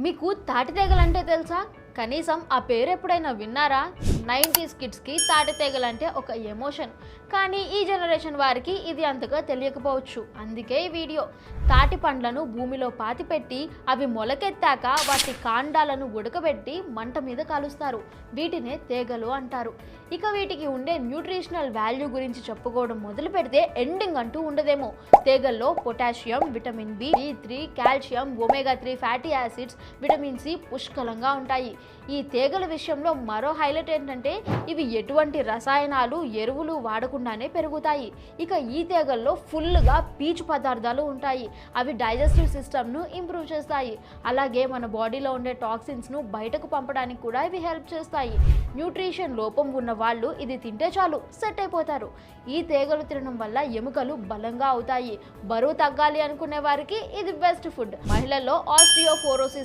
మీకు తాటితేగలంటే తెలుసా? కనీసం ఆ పేరు ఎప్పుడైనా విన్నారా? 90s కిడ్స్కి తాటితేగలంటే ఒక ఎమోషన్. కానీ ఈ జనరేషన్ వారికి ఇది అంతగా తెలియకపోవచ్చు. అందుకే ఈ వీడియో. తాటి పండ్లను భూమిలో పాతిపెట్టి అవి మొలకెత్తాక వాటి కాండాలను ఉడకబెట్టి మంట మీద కాలుస్తారు. వీటినే తేగలు అంటారు. ఇక వీటికి ఉండే న్యూట్రిషనల్ వాల్యూ గురించి చెప్పుకోవడం మొదలు పెడితే ఎండింగ్ అంటూ ఉండదేమో. తేగల్లో potassium, vitamin B3, calcium, omega 3 fatty acids, vitamin C పుష్కలంగా ఉంటాయి. ఈ తేగల విషయంలో మరో హైలైట్ ఏంటంటే ఇవి ఎటువంటి రసాయనాలు, ఎరువులు వాడకుండానే పెరుగుతాయి. ఇక ఈ తేగల్లో ఫుల్గా పీచు పదార్థాలు ఉంటాయి. అవి డైజెస్టివ్ సిస్టమ్ను ఇంప్రూవ్ చేస్తాయి. అలాగే మన బాడీలో ఉండే టాక్సిన్స్ను బయటకు పంపడానికి కూడా ఇవి హెల్ప్ చేస్తాయి. న్యూట్రిషన్ లోపం ఉన్న వాళ్ళు ఇది తింటే చాలు సెట్ అయిపోతారు. ఈ తేగలు తినడం వల్ల ఎముకలు బలంగా అవుతాయి. బరువు తగ్గాలి అనుకునే వారికి ఇది బెస్ట్ ఫుడ్. మహిళల్లో ఆస్టియోపోరోసిస్